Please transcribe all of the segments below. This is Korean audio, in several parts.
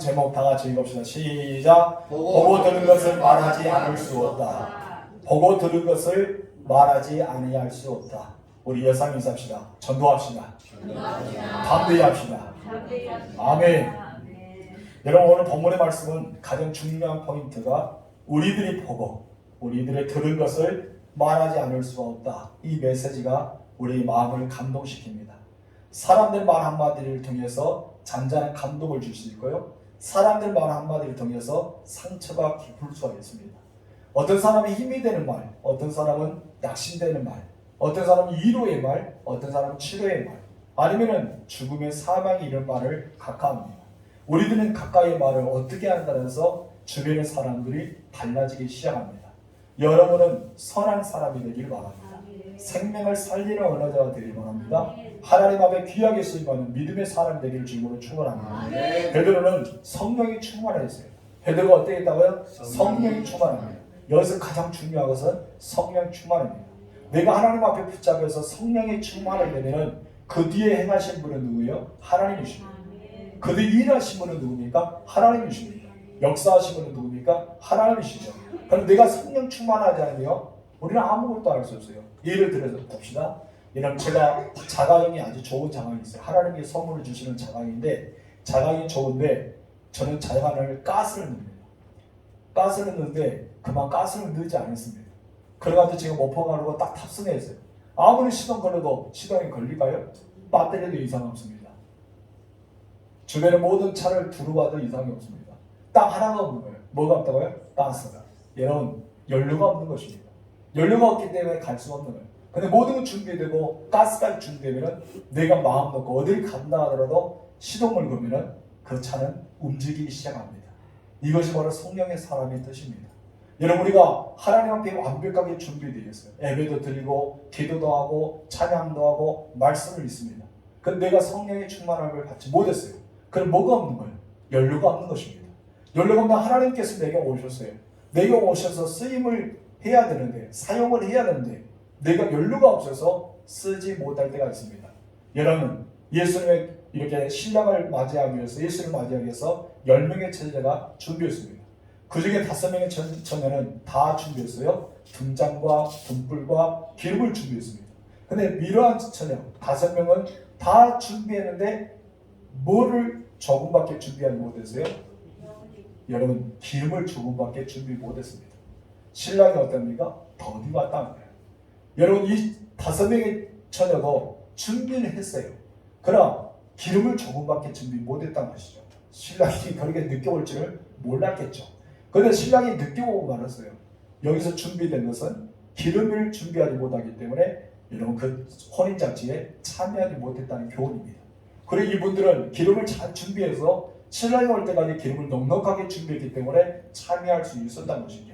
제목 다 같이 읽읍시다. 시작. 보고 들은 것을 말하지 않을 수 없다. 보고 들은 것을 말하지 아니할 수 없다. 우리 여상 인사합시다. 전도합시다. 담대합시다. 아멘. 여러분, 오늘 본문의 말씀은 가장 중요한 포인트가 우리들이 보고 우리들의 들은 것을 말하지 않을 수가 없다. 이 메시지가 우리 마음을 감동시킵니다. 사람들 말 한마디를 통해서 잔잔한 감동을 줄 수 있고요, 사람들 말 한마디를 통해서 상처가 깊을 수가 있습니다. 어떤 사람이 힘이 되는 말, 어떤 사람은 낙심되는 말, 어떤 사람은 위로의 말, 어떤 사람은 치료의 말, 아니면은 죽음의 사망이 이런 말을 각각합니다. 우리들은 가까이의 말을 어떻게 한다면서 주변의 사람들이 달라지기 시작합니다. 여러분은 선한 사람이 되길 바랍니다. 생명을 살리는 언어자가 되길 바랍니다. 하나님 앞에 귀하게 쓰임받는 믿음의 사람이 되기를 주님으로 축원합니다. 베드로는 성령이 충만했어요. 베드로가 어떻게 했다고요? 성령이 충만합니다. 여기서 가장 중요한 것은 성령 충만입니다. 내가 하나님 앞에 붙잡혀서 성령이 충만하게 되면 그 뒤에 행하신 분은 누구예요? 하나님이십니다. 그 뒤에 일하신 분은 누굽니까? 하나님이십니다. 역사하신 분은 누굽니까? 하나님이시죠. 그럼 내가 성령 충만하지 않으면 우리는 아무것도 할 수 없어요. 예를 들어서 봅시다. 이런 제가 자가용이 아주 좋은 자가용이 있어요. 하나님께 선물을 주시는 자가용인데, 자가용이 좋은데 저는 자가용을 가스를 넣습니다. 가스를 넣는데 그만 가스를 넣지 않았습니다. 그래가지고 지금 모포가루가 딱 탑승했어요. 아무리 시동 걸어도 시동이 걸릴까요? 배터리도 이상 없습니다. 주변의 모든 차를 두루봐도 이상이 없습니다. 딱 하나가 없는 거예요. 뭐가 없다고요? 가스가. 여러분, 연료가 없는 것입니다. 연료가 없기 때문에 갈 수가 없는 거예요. 근데 모든 건 준비되고 가스까지 준비되면 내가 마음 놓고 어딜 간다 하더라도 시동을 걸면 그 차는 움직이기 시작합니다. 이것이 바로 성령의 사람의 뜻입니다. 여러분, 우리가 하나님 앞에 완벽하게 준비되어 있어요. 예배도 드리고 기도도 하고 찬양도 하고 말씀을 읽습니다. 그런데 내가 성령의 충만함을 받지 못했어요. 그럼 뭐가 없는 거예요? 연료가 없는 것입니다. 연료가 없는 하나님께서 내게 오셨어요. 내게 오셔서 쓰임을 해야 되는데, 사용을 해야 되는데 내가 연료가 없어서 쓰지 못할 때가 있습니다. 여러분, 예수님의 이렇게 신랑을 맞이하기 위해서, 예수를 맞이하기 위해서 10명의 제자가 준비했습니다. 그 중에 5명의 처녀는 다 준비했어요. 등잔과 등불과 기름을 준비했습니다. 근데 이러한 처녀 5명은 다 준비했는데 뭐를 조금밖에 준비하지 못했어요? 여러분, 기름을 조금밖에 준비 못했습니다. 신랑이 어떻습니까? 더디 왔다는 거예요. 여러분, 이 5명의 처녀도 준비를 했어요. 그러나 기름을 조금밖에 준비 못했단 것이죠. 신랑이 그렇게 늦게 올 줄을 몰랐겠죠. 그런데 신랑이 늦게 오고 말았어요. 여기서 준비된 것은 기름을 준비하지 못하기 때문에 여러분, 그 혼인잔치에 참여하지 못했다는 교훈입니다. 그리고 이분들은 기름을 잘 준비해서 신랑이 올 때까지 기름을 넉넉하게 준비했기 때문에 참여할 수 있었다는 것이죠.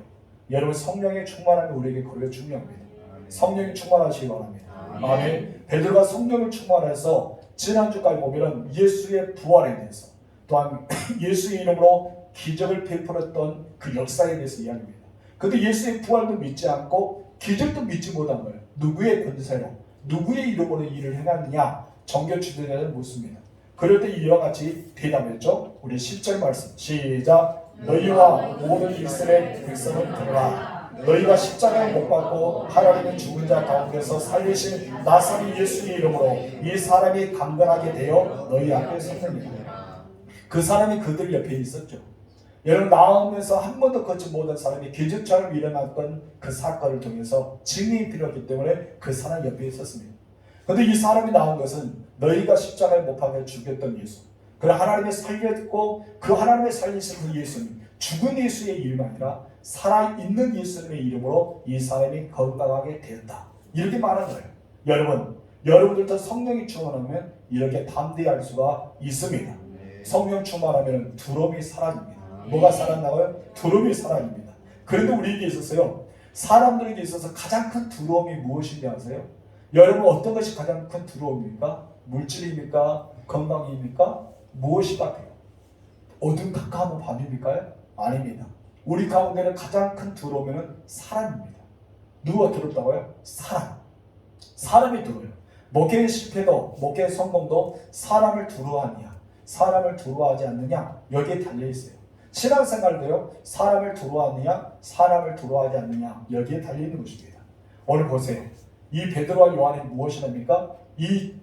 여러분, 성령의 충만함이 우리에게 그렇게 중요합니다. 성령이 충만하시기 바랍니다. 아멘. 베드로가 성령을 충만해서 지난주까지 보면 예수의 부활에 대해서, 또한 예수의 이름으로 기적을 베풀었던 그 역사에 대해서 이야기합니다. 그런데 예수의 부활도 믿지 않고 기적도 믿지 못한 거예요. 누구의 권세로, 누구의 이름으로 일을 행하느냐? 정교 지도자는 묻습니다. 그럴 때 이와 같이 대답했죠. 우리 10절 말씀 시작. 너희와 모든 이스라엘 백성을 들으라. 너희가 십자가에 못 박고 하나님의 죽은 자 가운데서 살리신 나사렛 예수의 이름으로 이 사람이 강건하게 되어 너희 앞에 섰느니라. 그 사람이 그들 옆에 있었죠. 여러분, 나오면서 한 번도 걷지 못한 사람이 기적처럼 일어났던 그 사건을 통해서 증인이 필요했기 때문에 그 사람 옆에 있었습니다. 그런데 이 사람이 나온 것은 너희가 십자가에 못 박아 죽였던 예수, 그 하나님의 살렸고 그 하나님의 살리신 그 예수님, 죽은 예수의 이름이 아니라 살아있는 예수님의 이름으로 이 사람이 건강하게 되었다. 이렇게 말한 거예요. 여러분, 여러분들도 성령이 충만하면 이렇게 담대할 수가 있습니다. 성령 충만하면 두려움이 사라집니다. 뭐가 사라진다고요? 두려움이 사라집니다. 그런데 우리에게 있어서요, 사람들에게 있어서 가장 큰 두려움이 무엇인지 아세요? 여러분, 어떤 것이 가장 큰 두려움입니까? 물질입니까? 건강입니까? 무엇이 같아요? 어둠 가까운 밤입니까? 아닙니다. 우리 가운데는 가장 큰 두려움은 사람입니다. 누가 두렵다고요? 사람. 사람이 두려워요. 목회의 실패도 목회의 성공도 사람을 두려워하느냐? 사람을 두려워하지 않느냐? 여기에 달려 있어요. 신앙생활도요. 사람을 두려워하느냐? 사람을 두려워하지 않느냐? 여기에 달려 있는 것입니다. 오늘 보세요. 이 베드로와 요한이 무엇이랍니까? 이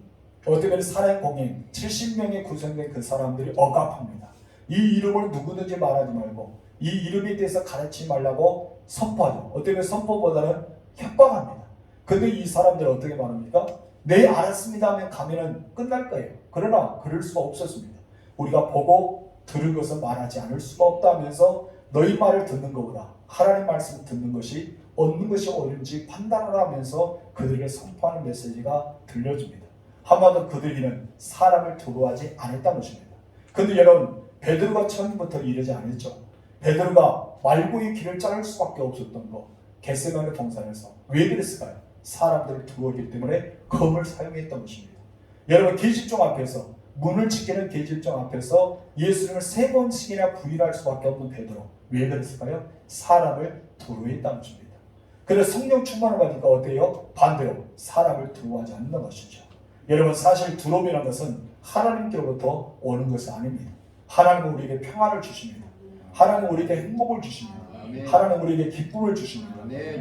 어떻게 사람 공인 70명이 구성된 그 사람들이 억압합니다. 이 이름을 누구든지 말하지 말고 이 이름에 대해서 가르치지 말라고 선포하죠. 어떻게 선포보다는 협박합니다. 근데 이 사람들은 어떻게 말합니까? 네, 알았습니다 하면 가면은 끝날 거예요. 그러나 그럴 수가 없었습니다. 우리가 보고 들은 것은 말하지 않을 수가 없다면서 너희 말을 듣는 것보다 하나님 말씀을 듣는 것이 얻는 것이 옳은지 판단을 하면서 그들에게 선포하는 메시지가 들려줍니다. 한마디로 그들이는 사람을 두려워하지 않았다는 것입니다. 그런데 여러분, 베드로가 처음부터 이러지 않았죠. 베드로가 말고의 길을 자를 수밖에 없었던 거, 겟세마네 동산에서 왜 그랬을까요? 사람들을 두려웠기 때문에 검을 사용했던 것입니다. 여러분, 계집종 앞에서 문을 지키는 계집종 앞에서 예수님을 3번씩이나 부인할 수밖에 없는 베드로, 왜 그랬을까요? 사람을 두려워했다는 것입니다. 그래서 성령 충만을 받으니까 어때요? 반대로 사람을 두려워하지 않는 것이죠. 여러분, 사실 두려움이라는 것은 하나님께로부터 오는 것은 아닙니다. 하나님은 우리에게 평안을 주십니다. 하나님은 우리에게 행복을 주십니다. 하나님은 우리에게 기쁨을 주십니다.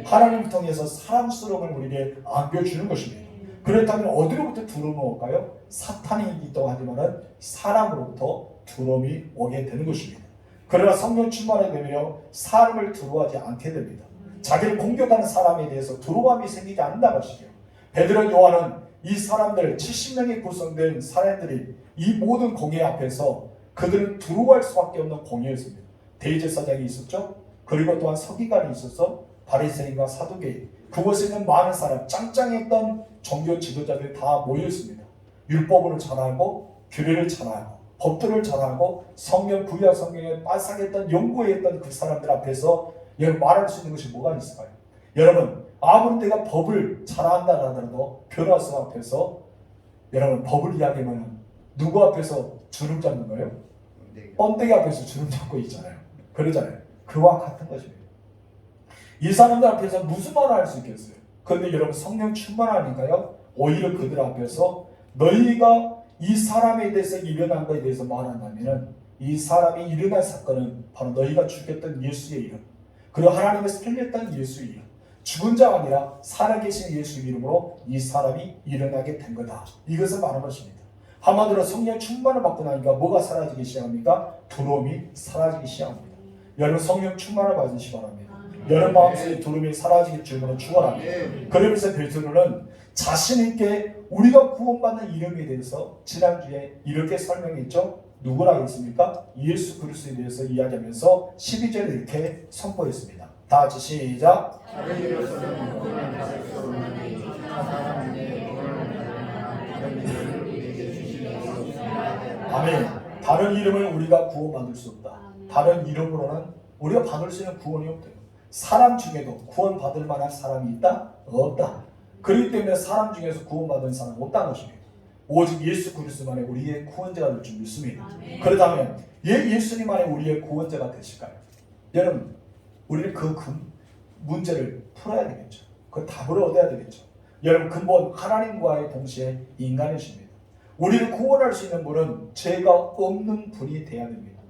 하나님을 통해서 사랑스러움을 우리에게 안겨주는 것입니다. 그렇다면 어디로부터 두려움이 올까요? 사탄이 있다고 하지만 사람으로부터 두려움이 오게 되는 것입니다. 그러나 성령 충만이 되면 사람을 두려워하지 않게 됩니다. 자기를 공격하는 사람에 대해서 두려움이 생기지 않는다는 것이죠. 베드로 요한은 이 사람들 70명이 구성된 사람들이 이 모든 공회 앞에서 그들은 두려워할 수밖에 없는 공회였습니다. 대제사장이 있었죠. 그리고 또한 서기관이 있었어. 바리새인과 사두개인, 그곳에 있는 많은 사람, 짱짱했던 종교 지도자들이 다 모였습니다. 율법을 잘 알고 규례를 잘 알고 법들을 잘 알고 성경 구약 성경에 빠삭했던 연구했던 그 사람들 앞에서 여러분 말할 수 있는 것이 뭐가 있을까요? 여러분, 아무리 내가 법을 잘 안다 하더라도 변호사 앞에서 여러분 법을 이야기하면 누구 앞에서 주름 잡는 거예요? 번데기 앞에서 주름 잡고 있잖아요. 그러잖아요. 그와 같은 것입니다. 이 사람들 앞에서 무슨 말을 할 수 있겠어요? 그런데 여러분, 성령 충만하니까요, 오히려 그들 앞에서 너희가 이 사람에 대해서 일어난 것에 대해서 말한다면 이 사람이 일어난 사건은 바로 너희가 죽였던 예수의 이름, 그리고 하나님을 살렸던 예수의 이름, 죽은 자가 아니라 살아계신 예수의 이름으로 이 사람이 일어나게 된 거다. 이것을 말하는 것입니다. 한마디로 성령 충만을 받고 나니까 뭐가 사라지기 시작합니까? 두려움이 사라지기 시작합니다. 여러분, 성령 충만을 받으시기 바랍니다. 여러분 마음속에 두려움이 사라지기 주문을 축원합니다. 그러면서 베드로는 자신 있게 우리가 구원받는 이름에 대해서 지난주에 이렇게 설명했죠. 누구라 했습니까? 예수 그리스도에 대해서 이야기하면서 12절에 이렇게 선포했습니다. 다 같이 시작. 다른 이로서는 구원을 받을 수 없나니 아멘. 다른 이름을 우리가 구원받을 수 없다. 다른 이름으로는 우리가 받을 수 있는 구원이 없대요. 사람 중에도 구원받을 만한 사람이 있다? 없다. 그렇기 때문에 사람 중에서 구원받은 사람은 없다는 것입니다. 오직 예수 그리스도만의 우리의 구원자가 될 줄 믿습니다. 그렇다면 예수님만의 우리의 구원자가 되실까요? 여러분, 우리는 그 문제를 풀어야 되겠죠. 그 답을 얻어야 되겠죠. 여러분, 근본 하나님과의 동시에 인간이십니다. 우리를 구원할 수 있는 분은 죄가 없는 분이 돼야 됩니다.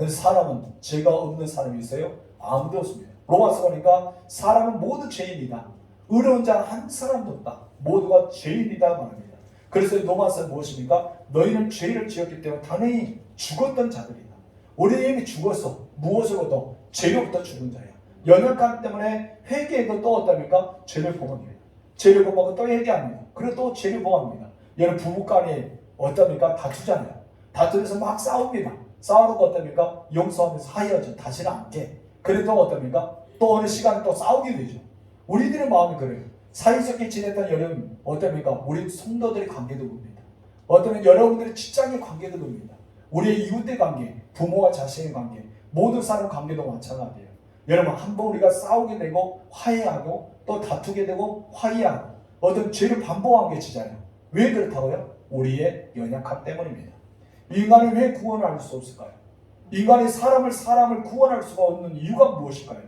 사람은 죄가 없는 사람이 있어요? 아무도 없습니다. 로마서 보니까 사람은 모두 죄인이다. 의로운 자 한 사람도 없다. 모두가 죄인이다 말합니다. 그래서 로마서는 무엇입니까? 너희는 죄를 지었기 때문에 당연히 죽었던 자들이다. 우리는 이미 죽었어. 무엇으로부터? 죄로부터 죽은 자야. 연약함 때문에 회개해도 또 어떻습니까? 죄를 범합니다. 죄를 범하고 또 회개합니다. 그리고 또 죄를 범합니다. 여러분, 부부간에 어떻습니까? 다투잖아요. 다투면서 막 싸웁니다. 싸우고 어떻습니까? 용서하면서 하여져. 다시는 안 깨. 그래도 어떻습니까? 또 어느 시간에 또 싸우게 되죠. 우리들의 마음이 그래요. 사이좋게 지냈던 여러분 어떻습니까? 우리 성도들의 관계도 봅니다. 어쩌면 여러분들의 직장의 관계도 봅니다. 우리의 이웃의 관계, 부모와 자식의 관계, 모든 사람 관계도 마찬가지예요. 여러분, 한번 우리가 싸우게 되고 화해하고 또 다투게 되고 화해하고 어떤 죄를 반복한 게 지잖아요. 왜 그렇다고요? 우리의 연약함 때문입니다. 인간이 왜 구원할 수 없을까요? 인간이 사람을 구원할 수가 없는 이유가 무엇일까요?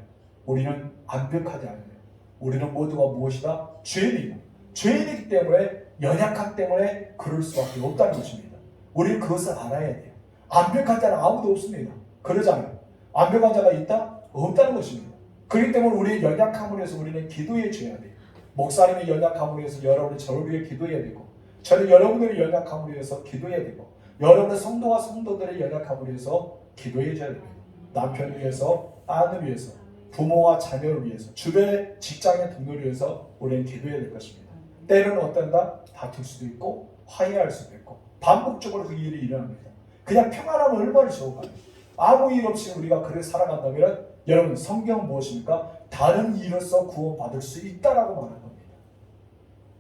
우리는 완벽하지 않아요. 우리는 모두가 무엇이다? 죄인이다. 죄인이기 때문에 연약함 때문에 그럴 수밖에 없다는 것입니다. 우리는 그것을 알아야 돼요. 완벽한 자는 아무도 없습니다. 그러잖아요. 완벽한 자가 있다? 없다는 것입니다. 그렇기 때문에 우리의 연약함을 위해서 우리는 기도해 줘야 돼요. 목사님의 연약함을 위해서 여러분이 저를 위해 기도해야 되고, 저는 여러분들의 연약함을 위해서 기도해야 되고, 여러분의 성도와 성도들의 연약함을 위해서 기도해 줘야 됩니다. 남편을 위해서, 아내를 위해서, 부모와 자녀를 위해서, 주변의 직장의 동료를 위해서 우리는 기도해야 될 것입니다. 때로는 어떤가? 다툴 수도 있고 화해할 수도 있고 반복적으로 그 일이 일어납니다. 그냥 평안하면 얼마나 좋을까요? 아무 일 없이 우리가 그렇게 살아간다면 여러분 성경은 무엇입니까? 다른 일로서 구원받을 수 있다라고 말하는 겁니다.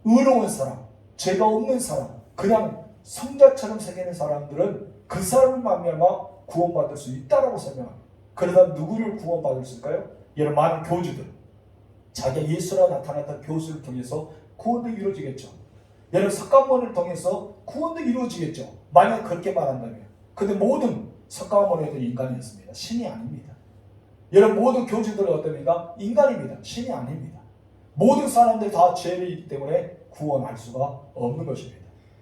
의로운 사람, 죄가 없는 사람, 그냥 성자처럼 새기는 사람들은 그 사람을 말미암아 구원받을 수 있다라고 설명합니다. 그러다 누구를 구원받을 수 있을까요? 여러분 많은 교주들, 자기가 예수라 나타났던 교수를 통해서 구원도 이루어지겠죠. 여러분 석가모니를 통해서 구원도 이루어지겠죠. 만약 그렇게 말한다면. 근데 모든 석가모니도 인간이었습니다. 신이 아닙니다. 여러분 모든 교주들은 어떻습니까? 인간입니다. 신이 아닙니다. 모든 사람들이 다 죄를 있기 때문에 구원할 수가 없는 것입니다.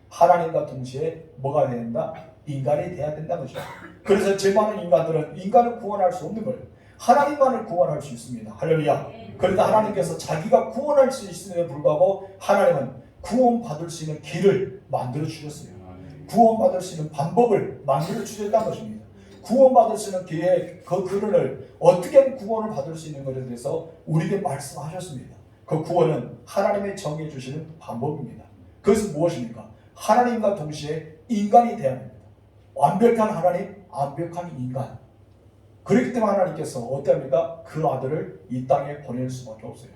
하나님과 동시에 뭐가 돼야 된다? 인간이 돼야 된다는 것이죠. 그래서 죄 많은 인간들은 인간을 구원할 수 없는 거예요. 하나님만을 구원할 수 있습니다. 할렐루야. 그러니까 하나님께서 자기가 구원할 수 있음에도 불구하고 하나님은 구원받을 수 있는 길을 만들어 주셨어요. 구원받을 수 있는 방법을 만들어 주셨다는 것입니다. 구원받을 수 있는 기회에 그 그를 어떻게 하면 구원을 받을 수 있는 것에 대해서 우리에게 말씀하셨습니다. 그 구원은 하나님의 정해 주시는 방법입니다. 그것은 무엇입니까? 하나님과 동시에 인간이 되어야 합니다. 완벽한 하나님, 완벽한 인간. 그렇기 때문에 하나님께서 어떻습니까? 그 아들을 이 땅에 보낼 수밖에 없어요.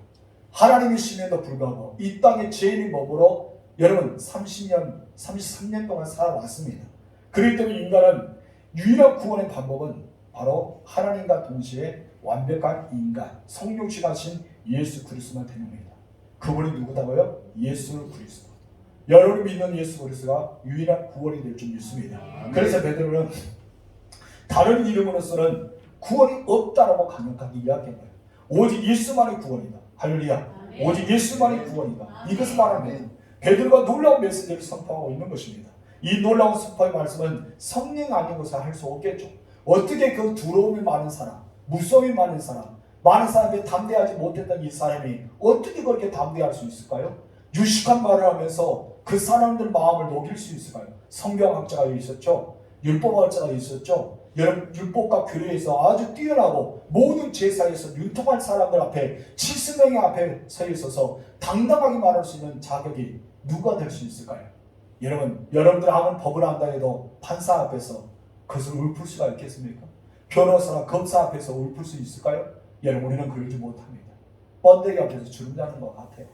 하나님이심에도 불구하고 이 땅에 죄인이 머물러 여러분 30년, 33년 동안 살아왔습니다. 그렇기 때문에 인간은 유일한 구원의 방법은 바로 하나님과 동시에 완벽한 인간, 성육신하신 예수 그리스도만 되는 겁니다. 그분이 누구다고요? 예수 그리스도. 여러분이 믿는 예수 그리스도가 유일한 구원이 될 줄 믿습니다. 그래서 베드로는 다른 이름으로서는 구원이 없다라고 강력하게 이야기한 거예요. 오직 예수만이 구원이다. 할렐루야. 오직 예수만이 구원이다. 이것을 말합니다. 베드로가 놀라운 메시지를 선포하고 있는 것입니다. 이 놀라운 선포의 말씀은 성령 아닌 것을 할 수 없겠죠. 어떻게 그 두려움이 많은 사람, 무서움이 많은 사람, 많은 사람들이 담대하지 못했던 이 사람이 어떻게 그렇게 담대할 수 있을까요? 유식한 말을 하면서 그 사람들 마음을 녹일 수 있을까요? 성경학자가 있었죠. 율법학자가 있었죠. 여러분 율법과 교리에서 아주 뛰어나고 모든 제사에서 융통한 사람들 앞에 70명의 앞에 서 있어서 당당하게 말할 수 있는 자격이 누가 될 수 있을까요? 여러분, 여러분들 아무리 법을 안다 해도 판사 앞에서 그것을 읊을 수가 있겠습니까? 변호사나 검사 앞에서 읊을 수 있을까요? 여러분 우리는 그러지 못합니다. 번데기 앞에서 주름 잡는 것 같아요.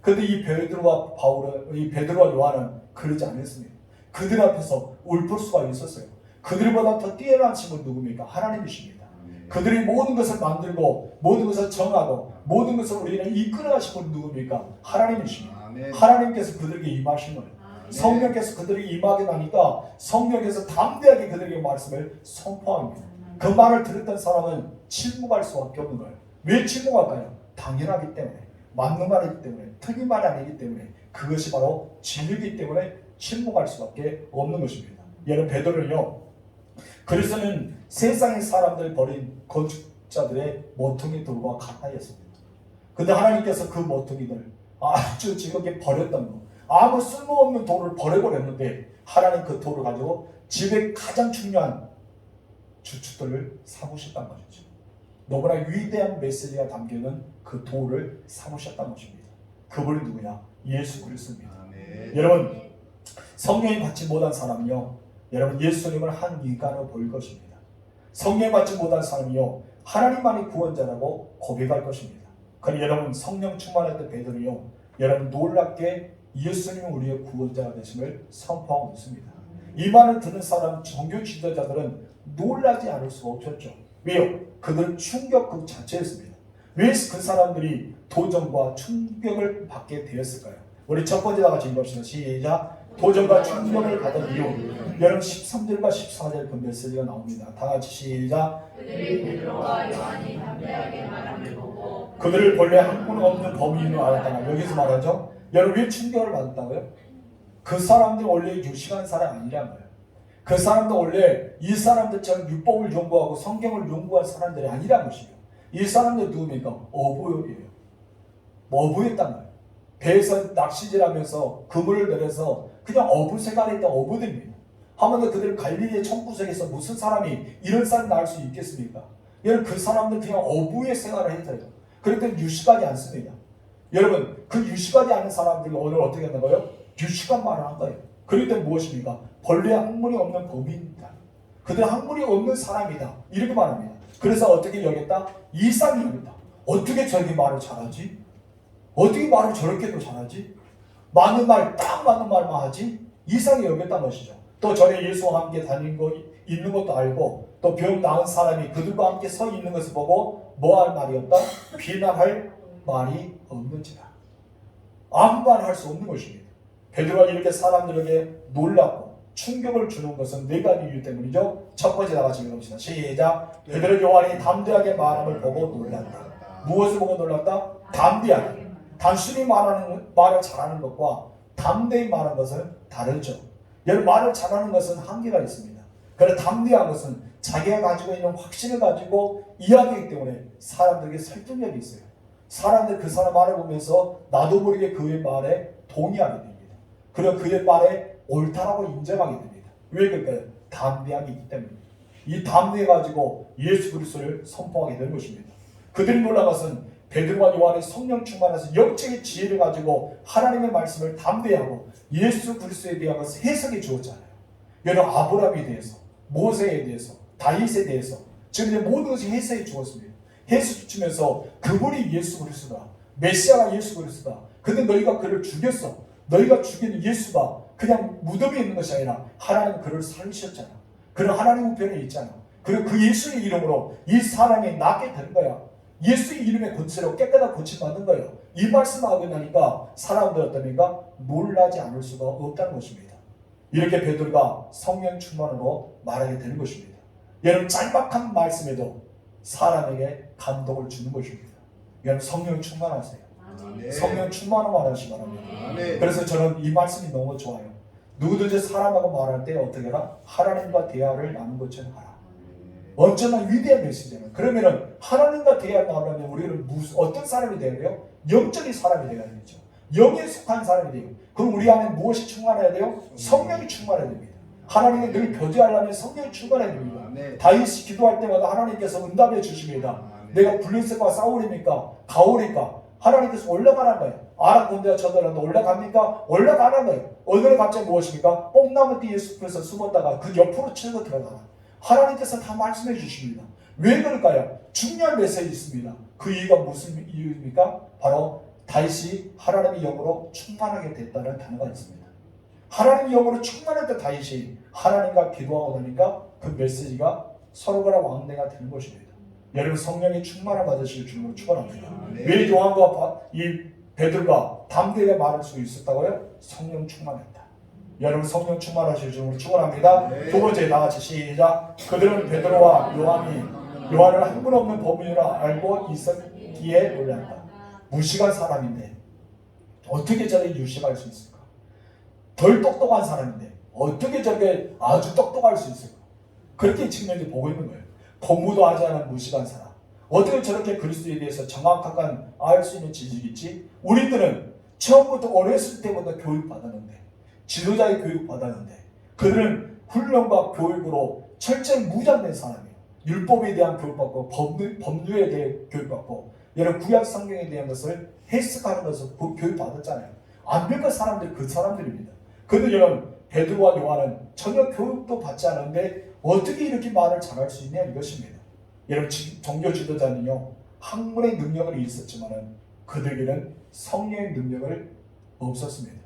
그런데 이 베드로와 요한은 그러지 않았습니다. 그들 앞에서 읊을 수가 있었어요. 그들보다 더 뛰어난 신은 누굽니까? 하나님이십니다. 그들이 모든 것을 만들고 모든 것을 정하고 모든 것을 우리는 이끌어가신 분이 누굽니까? 하나님이십니다. 하나님께서 그들에게 임하신 거예요. 성령께서 그들에게 임하게 나니까 성령께서 담대하게 그들에게 말씀을 선포합니다. 그 말을 들었던 사람은 침묵할 수밖에 없는 거예요. 왜 침묵할까요? 당연하기 때문에, 맞는 말이기 때문에, 틀린 말이 아니기 때문에, 그것이 바로 진리이기 때문에 침묵할 수밖에 없는 것입니다. 여러분 베드로는요, 그리스도는 세상의 사람들 버린 건축자들의 모퉁이 돌과 가까이였습니다. 그런데 하나님께서 그 모퉁이들 아주 즐겁게 버렸던 거, 아무 쓸모없는 돌을 버려버렸는데 하나님 그 돌을 가지고 집에 가장 중요한 주춧돌을 삼으셨단 말이죠. 너무나 위대한 메시지가 담겨있는 그 돌을 삼으셨단 것입니다. 그분이 누구냐? 예수 그리스도입니다. 여러분 성령이 받지 못한 사람이요, 여러분 예수님을 한 인간으로 보일 것입니다. 성령 받지 못한 사람이요, 하나님만이 구원자라고 고백할 것입니다. 그럼 여러분 성령 충만했던 베드로요, 여러분 놀랍게 예수님이 우리의 구원자가 되심을 선포하고 있습니다. 이 말을 듣는 사람 종교 지도자들은 놀라지 않을 수가 없었죠. 왜요? 그들은 충격 그 자체였습니다. 왜 그 사람들이 도전과 충격을 받게 되었을까요? 우리 첫 번째 다 같이 읽읍시다. 시작. 도전과 충격을 받은 이유. 여러분 13절과 14절 그 메시지가 나옵니다. 다 같이 시작. 그들이 베드로와 요한이 담대하게 말함을 보고 그들을 본래 한분 없는 범인으로 알았다가 여기서 말하죠. 여러분 왜 충격을 받았다고요? 그 사람들이 원래 유식한 사람이 아니란 거예요. 그 사람도 원래 이 사람들처럼 율법을 연구하고 성경을 연구한 사람들이 아니란 것이에요. 이 사람들 누굽니까? 어부예요. 어부였단 말이에요. 배에서 낚시질하면서 그물을 내려서 그냥 어부 생활에 있던 어부들입니다. 하면은 그들 갈릴리의 천구석에서 무슨 사람이 이런 사람이 나올 수 있겠습니까? 여러분 그 사람들 그냥 어부의 생활을 했어요. 그랬더니 유식하지 않습니다. 여러분 그 유식하지 않은 사람들 오늘 어떻게 하는 거예요? 유식한 말을 한 거예요. 그랬더니 무엇입니까? 본래 학문이 없는 범인이다. 그들은 학문이 없는 사람이다. 이렇게 말합니다. 그래서 어떻게 여겼다? 이상이 여겼다. 어떻게 저렇게 말을 잘하지? 어떻게 말을 저렇게도 잘하지? 맞는 말, 딱 맞는 말만 하지? 이상이 여겼다는 것이죠. 또 전에 예수와 함께 다닌 거 있는 것도 알고 또 병 나은 사람이 그들과 함께 서 있는 것을 보고 뭐 할 말이 없다? 비난할 말이 없는지라. 아무 말 할 수 없는 것입니다. 베드로가 이렇게 사람들에게 놀랍고 충격을 주는 것은 네 가지 이유 때문이죠. 첫 번째 다 같이 읽어봅시다. 시작. 베드로 요한이 담대하게 말함을 보고 놀랐다. 무엇을 보고 놀랐다? 담대하게. 단순히 말을 잘하는 것과 담대히 말하는 것은 다르죠. 여러분 말을 잘하는 것은 한계가 있습니다. 그러나 담대한 것은 자기가 가지고 있는 확신을 가지고 이야기하기 때문에 사람들에게 설득력이 있어요. 사람들 그 사람 말을 보면서 나도 모르게 그의 말에 동의하게 됩니다. 그리고 그의 말에 옳다라고 인정하게 됩니다. 왜 그럴까요? 담대함이 있기 때문입니다. 이 담대해 가지고 예수 그리스도를 선포하게 되는 것입니다. 그들이 놀란 것은 베드로와 요한의 성령 충만해서 영적인 지혜를 가지고 하나님의 말씀을 담대하고 예수 그리스도에 대한 해석해 주었잖아요. 여러분 아브라함에 대해서, 모세에 대해서, 다윗에 대해서 지금 모든 것을 해석해 주었습니다. 해석해 주면서 그분이 예수 그리스도다. 메시아가 예수 그리스도다. 근데 너희가 그를 죽였어. 너희가 죽인 예수가 그냥 무덤에 있는 것이 아니라 하나님은 그를 살리셨잖아. 그는 하나님 우편에 있잖아. 그리고 그 예수의 이름으로 이 사람이 낫게 된 거야. 예수의 이름의 권세로 깨끗하게 고침받는 거예요. 이 말씀하고 나니까 사람들 어떻습니까? 놀라지 않을 수가 없다는 것입니다. 이렇게 베드로가 성령 충만으로 말하게 되는 것입니다. 여러분 짤막한 말씀에도 사람에게 감동을 주는 것입니다. 여러분 성령 충만하세요. 성령 충만한 말하시기 바랍니다. 그래서 저는 이 말씀이 너무 좋아요. 누구든지 사람하고 말할 때 어떻게 하라? 하나님과 대화를 나눈 것처럼 하라. 언제나 위대한 메시지는 그러면은 하나님과 대화를 나누려면 우리는 어떤 사람이 되어야 돼요? 영적인 사람이 되어야 되죠. 영에 속한 사람이 돼요. 그럼 우리 안에 무엇이 충만해야 돼요? 성령이 충만해야 됩니다. 하나님을 늘 교제하려면 성령이 충만해야 됩니다. 다윗이 기도할 때마다 하나님께서 응답해 주십니다. 내가 블레셋과 사울입니까? 가오리까? 하나님께서 올라가라는 거예요. 아람 군대가 쳐들어도 올라갑니까? 올라가는 거예요. 오늘은 갑자기 무엇입니까? 뽕나무 뒤에 숲에서 숨었다가 그 옆으로 치고 들어가라. 하나님께서 다 말씀해 주십니다. 왜 그럴까요? 중요한 메시지 있습니다. 그 이유가 무슨 이유입니까? 바로 다윗이 하나님의 영으로 충만하게 됐다는 단어가 있습니다. 하나님의 영으로 충만할 때 다윗이 하나님과 기도하고 나니까 그 메시지가 서로가 왕래가 되는 것입니다. 여러분 성령이 충만을 받으실 줄로 축원합니다. 왜 요한과 이 베드로가 담대하게 말할 수 있었다고요? 성령 충만했다. 여러분 성령 충만하실 줄로 축원합니다. 두 번째 나같이 시작. 그들은 베드로와 요한을 한분 없는 범인으로 알고 있었기에 놀랐다. 무식한 사람인데 어떻게 저렇게 유식할 수 있을까? 덜 똑똑한 사람인데 어떻게 저렇게 아주 똑똑할 수 있을까? 그렇게 측면을 보고 있는 거예요. 공부도 하지 않은 무식한 사람. 어떻게 저렇게 그리스도에 대해서 정확하게 알 수 있는 지식이 있지? 우리들은 처음부터 어렸을 때부터 교육받았는데 지도자의 교육받았는데 그들은 훈련과 교육으로 철저히 무장된 사람이에요. 율법에 대한 교육받고 법률에 대해 교육받고 여러 구약 성경에 대한 것을 해석하는 것을 교육받았잖아요. 안 믿는 사람들이 그 사람들입니다. 그런데 여러분 베드로와 요한은 전혀 교육도 받지 않았는데 어떻게 이렇게 말을 잘할 수 있냐 이것입니다. 여러분 종교 지도자는요 학문의 능력은 있었지만 그들에게는 성령의 능력을 없었습니다.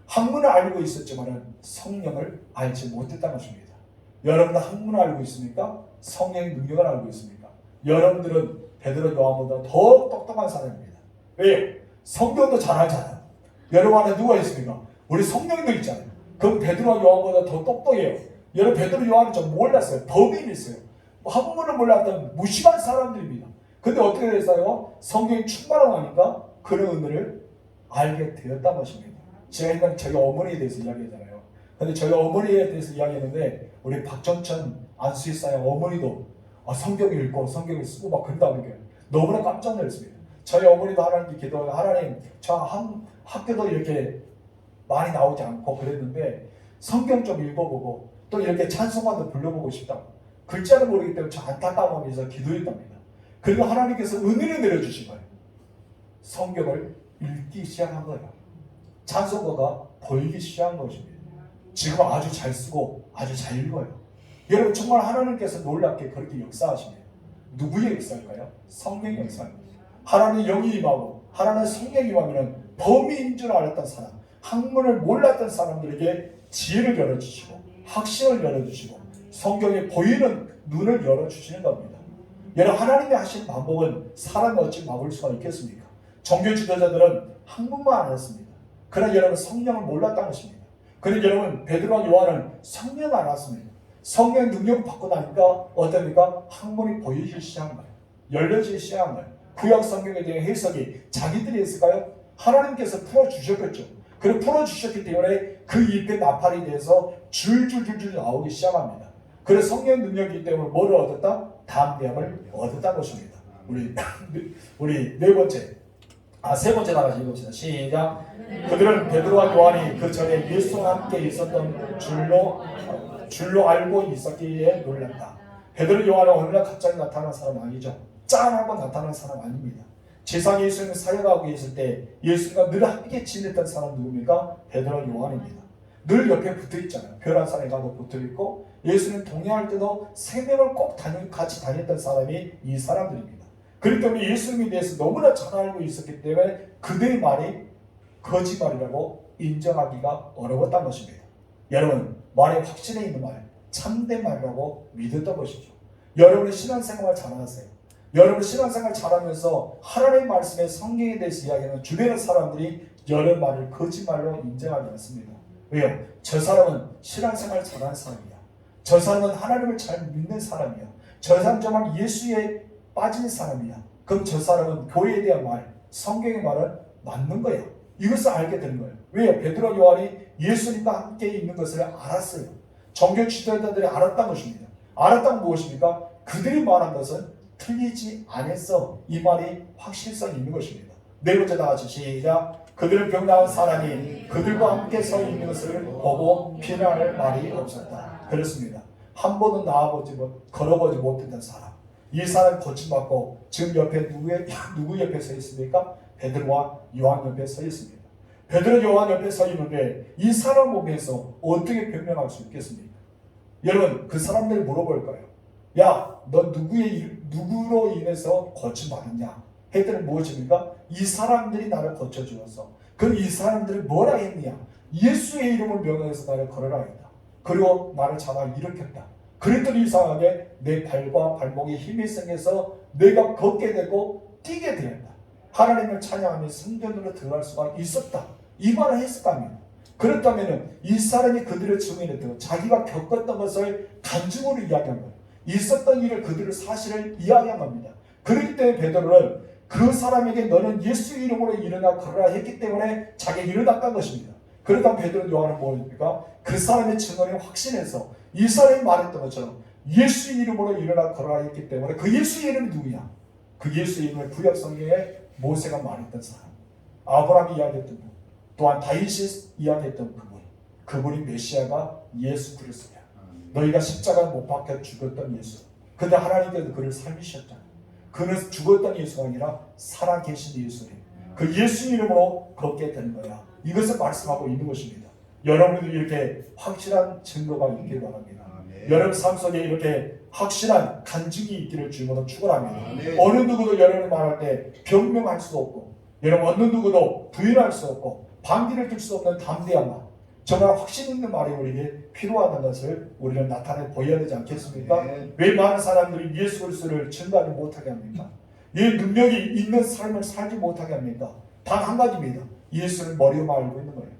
학문을 알고 있었지만 성령을 알지 못했다는 것입니다. 여러분들 학문을 알고 있습니까? 성령의 능력을 알고 있습니까? 여러분들은 베드로 요한보다 더 똑똑한 사람입니다. 왜요? 성경도 잘 알잖아요. 여러분 안에 누가 있습니까? 우리 성령들 있잖아요. 그럼 베드로와 요한보다 더 똑똑해요. 여러분 베드로 요한은 좀 몰랐어요. 범인이 있어요. 학문을 몰랐던 무식한 사람들입니다. 근데 어떻게 됐어요? 성경이 충만하고 나니까 그런 은혜를 알게 되었단 것입니다. 제가 옛날에 저희 어머니에 대해서 이야기하잖아요. 근데 저희 어머니에 대해서 이야기했는데 우리 박정천 안수일사의 어머니도 성경을 읽고 성경을 쓰고 막 그런다는 게 너무나 깜짝 놀랐습니다. 저희 어머니도 하나님께 기도하고 하나님 저 학교도 이렇게 많이 나오지 않고 그랬는데 성경 좀 읽어보고 또 이렇게 찬송가도 불러보고 싶다고 글자를 모르기 때문에 저 안타까움에서 기도했답니다. 그리고 하나님께서 은혜를 내려주신 거예요. 성경을 읽기 시작한 거예요. 찬송가가 보이기 시작한 것입니다. 지금 아주 잘 쓰고 아주 잘 읽어요. 여러분 정말 하나님께서 놀랍게 그렇게 역사하십니다. 누구의 역사일까요? 성령의 역사입니다. 하나님의 영이 임하고 하나님의 성령이 임하면 범위인 줄 알았던 사람, 학문을 몰랐던 사람들에게 지혜를 열어주시고 확신을 열어주시고 성경에 보이는 눈을 열어주시는 겁니다. 여러분 하나님이 하신 방법은 사람이 어찌 막을 수가 있겠습니까? 종교 지도자들은 학문만 알았습니다. 그러나 여러분 성령을 몰랐다는 것입니다. 그런데 여러분 베드로와 요한은 성령을 알았습니다. 성령의 능력을 받고 나니까 어떻습니까? 학문이 보이기 시작한 거예요. 열려지기 시작한 거예요. 구약 성경에 대한 해석이 자기들이 했을까요? 하나님께서 풀어주셨겠죠. 그리고 풀어주셨기 때문에 그 잎의 나팔이 돼서 줄줄줄줄 나오기 시작합니다. 그래서 성령 능력이기 때문에 뭐를 얻었다? 담대함을 얻었다는 것입니다. 우리 세 번째 나가서 읽읍시다. 시작. 그들은 베드로와 요한이 그 전에 예수와 함께 있었던 줄로 알고 있었기에 놀랐다. 베드로 요한은 어느 날 갑자기 나타난 사람 아니죠. 짠하고 나타난 사람 아닙니다. 지상에 예수님이 사역하고 있을 때 예수님과 늘 함께 지냈던 사람 누굽니까? 베드로 요한입니다. 늘 옆에 붙어있잖아요. 벼란산에 가도 붙어있고 예수님 동행할 때도 세 명을 꼭 같이 다녔던 사람이 이 사람들입니다. 그렇기 때문에 예수님에 대해서 너무나 잘 알고 있었기 때문에 그들의 말이 거짓말이라고 인정하기가 어려웠던 것입니다. 여러분 말에 확신에 있는 말, 참된 말이라고 믿었던 것이죠. 여러분의 신앙생활 잘하세요. 여러분 신앙생활 잘하면서 하나님의 말씀에 성경에 대해서 이야기하는 주변의 사람들이 여러분 말을 거짓말로 인정하지 않습니다. 왜요? 저 사람은 신앙생활 잘하는 사람이야. 저 사람은 하나님을 잘 믿는 사람이야. 저 사람 정말 예수에 빠진 사람이야. 그럼 저 사람은 교회에 대한 말, 성경의 말은 맞는 거야. 이것을 알게 되는 거예요. 왜요? 베드로 요한이 예수님과 함께 있는 것을 알았어요. 종교 지도자들이 알았던 것입니다. 알았던 무엇입니까? 그들이 말한 것은 틀리지 않았어. 이 말이 확실성이 있는 것입니다. 네 번째 다 같이 시작. 그들은 병 나은 사람이 그들과 함께 서 있는 것을 보고 비난할 말이 없었다. 그렇습니다. 한 번은 걸어보지 못했던 사람. 이 사람 고침받고 지금 옆에 누구 옆에 서 있습니까? 베드로와 요한 옆에 서 있습니다. 베드로 요한 옆에 서 있는데 이 사람 보면서 어떻게 변명할 수 있겠습니까? 여러분 그 사람들이 물어볼 거예요. 야, 너 누구로 인해서 고침받았냐? 했더니 무엇입니까? 이 사람들이 나를 고쳐주었어. 그럼 이 사람들이 뭐라 했느냐? 예수의 이름을 명하여서 나를 걸어라 했다. 그리고 나를 잡아 일으켰다. 그랬더니 이상하게 내 발과 발목에 힘이 생겨서 내가 걷게 되고 뛰게 되었다. 하나님을 찬양하며 성전으로 들어갈 수가 있었다. 이 말을 했을 거 아닙니까? 그렇다면 이 사람이 그들을 증인했던 자기가 겪었던 것을 간증으로 이야기한 거예요. 있었던 일을 그들을 사실을 이야기한 겁니다. 그렇기 때문에 베드로는 그 사람에게 너는 예수 이름으로 일어나 걸어라 했기 때문에 자기가 일어났다는 것입니다. 그러다 베드로 요한은 뭐입니까? 그 사람의 증언에 확신해서 이 사람이 말했던 것처럼 예수 이름으로 일어나 걸어라 했기 때문에 그 예수 이름이 누구냐? 그 예수 이름을 구약 성경에 모세가 말했던 사람, 아브라함이 이야기했던 분, 또한 다윗이 이야기했던 그분이 메시아가 예수 그리스도야. 너희가 십자가에 못 박혀 죽었던 예수. 근데 하나님께서 그를 살리셨잖아요. 그는 죽었던 예수가 아니라 살아계신 예수님. 그 예수 이름으로 걷게 되는 거야. 이것을 말씀하고 있는 것입니다. 여러분도 이렇게 확실한 증거가 있기를 바랍니다. 여러분 삶 속에 이렇게 확실한 간증이 있기를 주님으로 축원합니다. 어느 누구도 여러분이 말할 때 변명할 수 없고, 여러분 어느 누구도 부인할 수 없고 반기를 들 수 없는 담대한 말, 정말 확신 있는 말이 우리에게 필요하다는 것을 우리는 나타내 보여야 되지 않겠습니까? 왜 많은 사람들이 예수 그리스도를 증거하지 못하게 합니까? 이 능력이 있는 삶을 살지 못하게 합니까? 단 한 가지입니다. 예수를 머리로 알고 있는 거예요.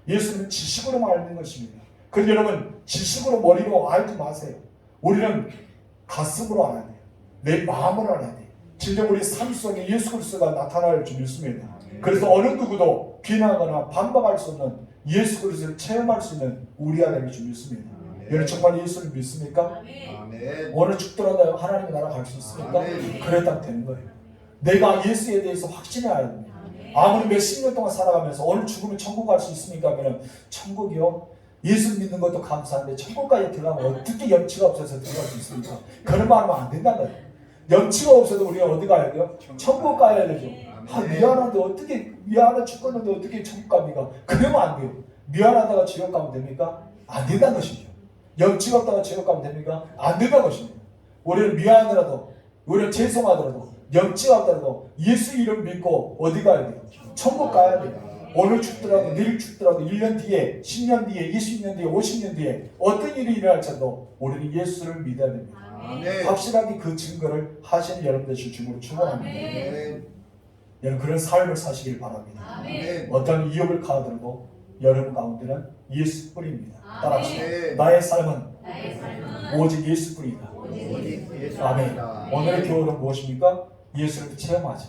예수는 지식으로 알는 것입니다. 그런데 여러분 지식으로 머리로 알지 마세요. 우리는 가슴으로 알아야 돼요. 내 마음으로 알아야 돼요. 진짜 우리 삶 속에 예수 그리스도가 나타날 줄 믿습니다. 그래서 어느 누구도 비난하거나 반박할 수 없는 예수 그리스도를 체험할 수 있는 우리가 되길 줄 믿습니다. 여러분 정말 예수를 믿습니까? 아멘. 오늘 죽더라도 하나님의 나라 갈 수 있습니까? 아멘. 그랬다면 되는 거예요. 내가 예수에 대해서 확신해야 됩니다. 아무리 몇십 년 동안 살아가면서 오늘 죽으면 천국 갈 수 있습니까? 하면 천국이요? 예수 믿는 것도 감사한데 천국까지 들어가면 어떻게 염치가 없어서 들어갈 수 있습니까? 그런 말 하면 안 된다는 거예요. 염치가 없어도 우리가 어디 가야 돼요? 천국 가야 되죠. 아, 미안한데 어떻게 미안해 죽겠는데 어떻게 천국 갑니까? 그러면 안 돼요. 미안하다가 지옥 가면 됩니까? 안 된다는 것이죠. 염치가 없다가 지옥 가면 됩니까? 안 된다는 것입니다. 우리는 미안하더라도 우리는 죄송하더라도 염치가 없더라도 예수 이름 믿고 어디 가야 돼요? 천국 가야 돼요. 오늘 죽더라도 내일 죽더라도 1년 뒤에 10년 뒤에 20년 뒤에 50년 뒤에 어떤 일이 일어날지라도 우리는 예수를 믿어야 됩니다. 아멘. 확실하게 그 증거를 하시는 여러분 되실 주님으로 축원합니다. 아멘. 여러분 그런 삶을 사시길 바랍니다. 아멘. 어떤 위협을 가하더라도 여러분 가운데는 예수뿐입니다. 따라합시다. 아멘. 나의 삶은 나의 삶은 오직 예수뿐이다. 오직 예수. 아멘. 오늘의 교훈은 무엇입니까? 예수를 체험하자.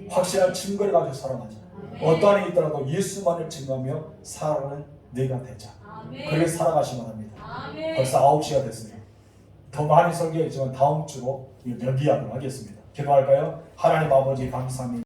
확실한 증거를 가지고 살아가자. 어떠한 일이 있더라도 예수만을 증거하며 살아가는 내가 되자. 그렇게 살아가시기 바랍니다. 벌써 9시가 됐습니다. 더 많이 설교했지만 다음 주로 연기하도록 하겠습니다. 기도할까요? 하나님 아버지 감사합니다.